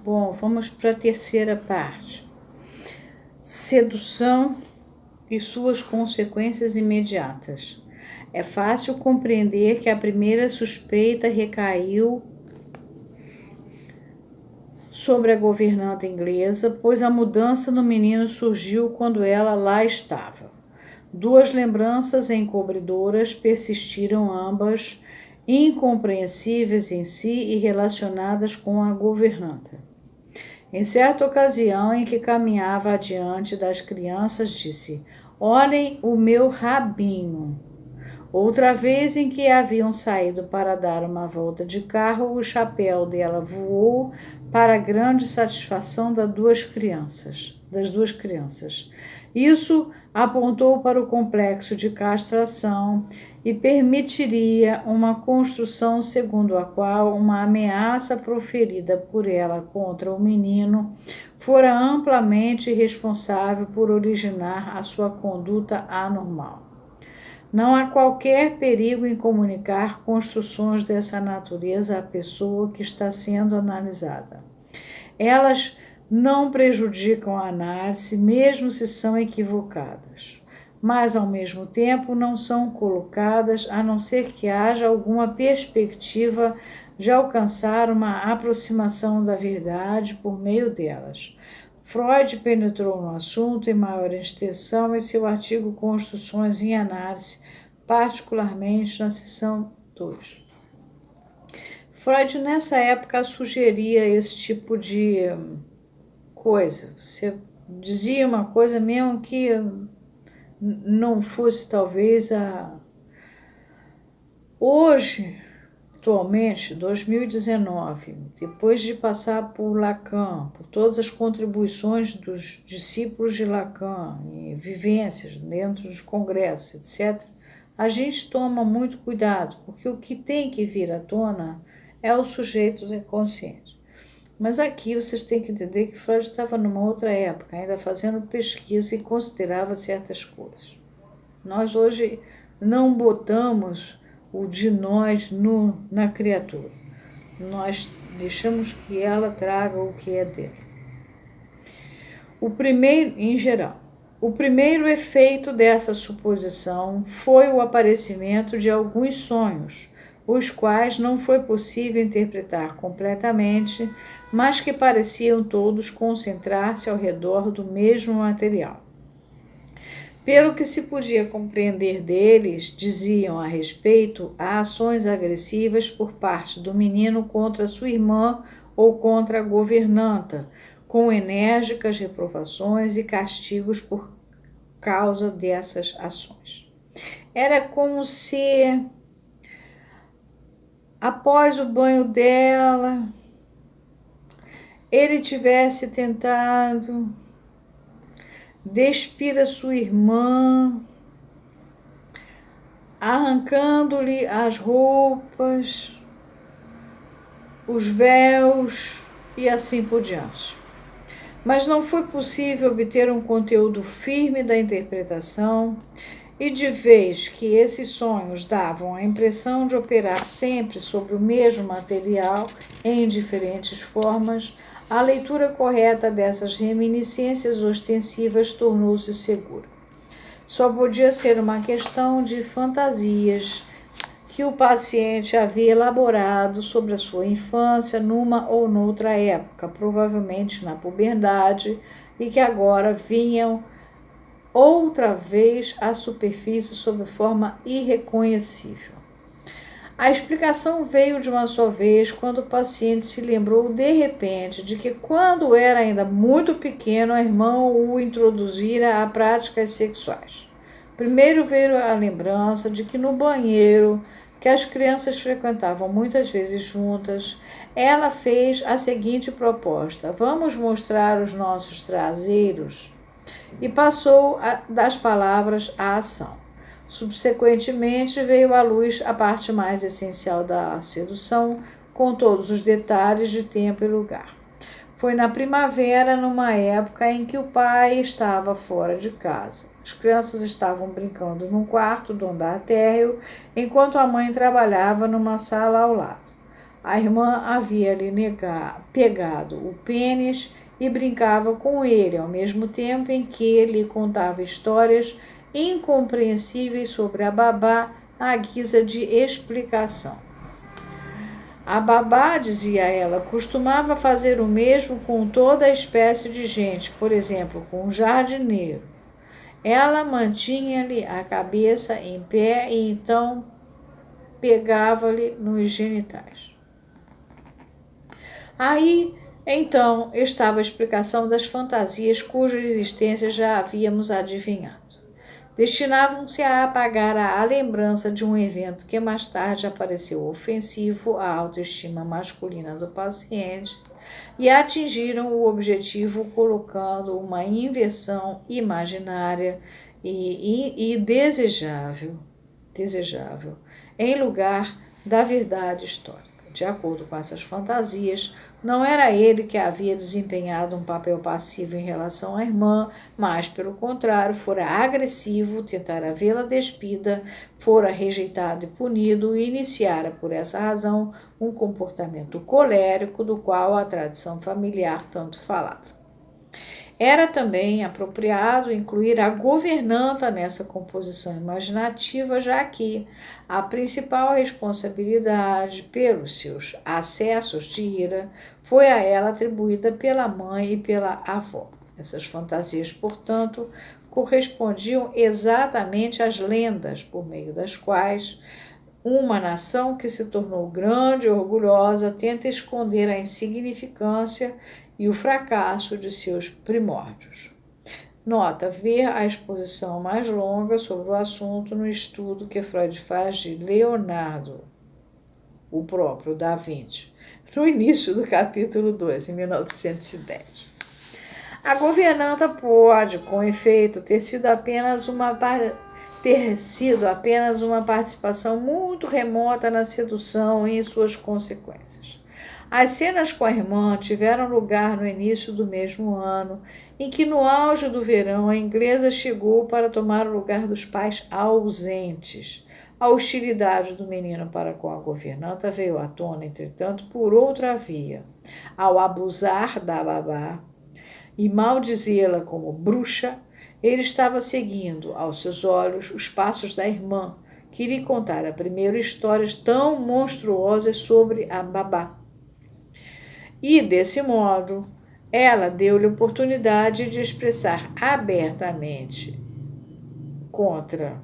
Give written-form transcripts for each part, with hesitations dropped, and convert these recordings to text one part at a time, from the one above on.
Bom, vamos para a terceira parte. Sedução e suas consequências imediatas. É fácil compreender que a primeira suspeita recaiu sobre a governanta inglesa, pois a mudança no menino surgiu quando ela lá estava. Duas lembranças encobridoras persistiram, ambas incompreensíveis em si e relacionadas com a governanta. Em certa ocasião em que caminhava adiante das crianças, disse: "Olhem o meu rabinho." Outra vez em que haviam saído para dar uma volta de carro, o chapéu dela voou para a grande satisfação das duas crianças. Isso apontou para o complexo de castração e permitiria uma construção segundo a qual uma ameaça proferida por ela contra o menino fora amplamente responsável por originar a sua conduta anormal. Não há qualquer perigo em comunicar construções dessa natureza à pessoa que está sendo analisada. Elas não prejudicam a análise, mesmo se são equivocadas, mas ao mesmo tempo não são colocadas a não ser que haja alguma perspectiva de alcançar uma aproximação da verdade por meio delas. Freud penetrou no assunto em maior extensão em seu artigo Construções em Análise, particularmente na seção 2. Freud, nessa época, sugeria esse tipo de coisa. Você dizia uma coisa mesmo que não fosse talvez a... Hoje, atualmente, 2019, depois de passar por Lacan, por todas as contribuições dos discípulos de Lacan, e vivências dentro dos congressos, etc., a gente toma muito cuidado, porque o que tem que vir à tona é o sujeito inconsciente. Mas aqui vocês têm que entender que Freud estava numa outra época, ainda fazendo pesquisa e considerava certas coisas. Nós hoje não botamos o de nós na criatura. Nós deixamos que ela traga o que é dele. O primeiro efeito dessa suposição foi o aparecimento de alguns sonhos, os quais não foi possível interpretar completamente, mas que pareciam todos concentrar-se ao redor do mesmo material. Pelo que se podia compreender deles, diziam a respeito a ações agressivas por parte do menino contra sua irmã ou contra a governanta, com enérgicas reprovações e castigos por causa dessas ações. Era como se, após o banho dela, ele tivesse tentado despir a sua irmã, arrancando-lhe as roupas, os véus e assim por diante. Mas não foi possível obter um conteúdo firme da interpretação, e de vez que esses sonhos davam a impressão de operar sempre sobre o mesmo material em diferentes formas, a leitura correta dessas reminiscências ostensivas tornou-se segura. Só podia ser uma questão de fantasias que o paciente havia elaborado sobre a sua infância numa ou noutra época, provavelmente na puberdade, e que agora vinham outra vez à superfície sob forma irreconhecível. A explicação veio de uma só vez quando o paciente se lembrou de repente de que, quando era ainda muito pequeno, a irmã o introduzira a práticas sexuais. Primeiro veio a lembrança de que no banheiro, que as crianças frequentavam muitas vezes juntas, ela fez a seguinte proposta: "Vamos mostrar os nossos traseiros?" E passou das palavras à ação. Subsequentemente veio à luz a parte mais essencial da sedução, com todos os detalhes de tempo e lugar. Foi na primavera, numa época em que o pai estava fora de casa. As crianças estavam brincando num quarto do andar térreo, enquanto a mãe trabalhava numa sala ao lado. A irmã havia lhe pegado o pênis e brincava com ele, ao mesmo tempo em que ele contava histórias incompreensíveis sobre a babá à guisa de explicação. A babá, dizia ela, costumava fazer o mesmo com toda a espécie de gente, por exemplo, com um jardineiro. Ela mantinha-lhe a cabeça em pé e então pegava-lhe nos genitais. Aí, então, estava a explicação das fantasias cuja existência já havíamos adivinhado. Destinavam-se a apagar a lembrança de um evento que mais tarde apareceu ofensivo à autoestima masculina do paciente e atingiram o objetivo colocando uma inversão imaginária e desejável em lugar da verdade histórica. De acordo com essas fantasias, não era ele que havia desempenhado um papel passivo em relação à irmã, mas, pelo contrário, fora agressivo, tentara vê-la despida, fora rejeitado e punido e iniciara, por essa razão, um comportamento colérico do qual a tradição familiar tanto falava. Era também apropriado incluir a governanta nessa composição imaginativa, já que a principal responsabilidade pelos seus acessos de ira foi a ela atribuída pela mãe e pela avó. Essas fantasias, portanto, correspondiam exatamente às lendas por meio das quais uma nação que se tornou grande e orgulhosa tenta esconder a insignificância e o fracasso de seus primórdios. Nota: ver a exposição mais longa sobre o assunto no estudo que Freud faz de Leonardo, o próprio da Vinci, no início do capítulo 2, em 1910. A governanta pode, com efeito, ter sido apenas uma participação muito remota na sedução e em suas consequências. As cenas com a irmã tiveram lugar no início do mesmo ano, em que, no auge do verão, a inglesa chegou para tomar o lugar dos pais ausentes. A hostilidade do menino para com a governanta veio à tona, entretanto, por outra via. Ao abusar da babá e maldizê-la como bruxa, ele estava seguindo, aos seus olhos, os passos da irmã, que lhe contara primeiro histórias tão monstruosas sobre a babá. E, desse modo, ela deu-lhe oportunidade de expressar abertamente contra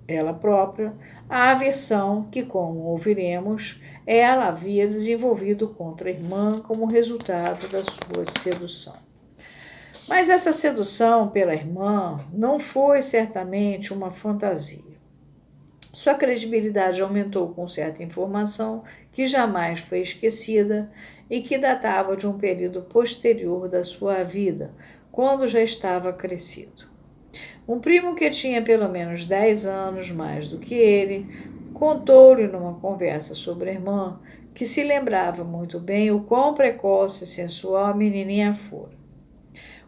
ela própria a aversão que, como ouviremos, ela havia desenvolvido contra a irmã como resultado da sua sedução. Mas essa sedução pela irmã não foi certamente uma fantasia. Sua credibilidade aumentou com certa informação que jamais foi esquecida e que datava de um período posterior da sua vida, quando já estava crescido. Um primo que tinha pelo menos 10 anos mais do que ele, contou-lhe numa conversa sobre a irmã que se lembrava muito bem o quão precoce e sensual a menininha fora.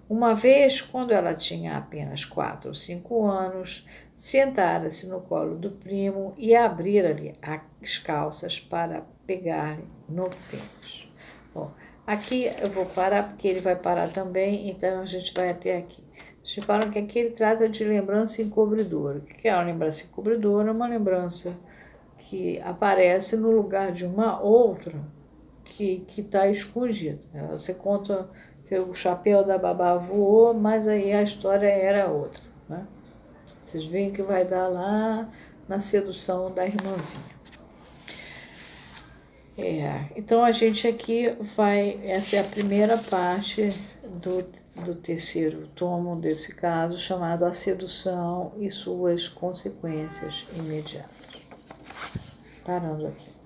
Uma vez, quando ela tinha apenas 4 ou 5 anos, sentara-se no colo do primo e abrira-lhe as calças para pegar-lhe no pênis. Bom, aqui eu vou parar porque ele vai parar também, então a gente vai até aqui. Vocês reparam que aqui ele trata de lembrança encobridora. O que é uma lembrança encobridora? Uma lembrança que aparece no lugar de uma outra que está escondida. Você conta que o chapéu da babá voou, mas aí a história era outra, né? Vocês veem que vai dar lá na sedução da irmãzinha. Então a gente aqui essa é a primeira parte do terceiro tomo desse caso, chamado A Sedução e Suas Consequências Imediatas. Parando aqui.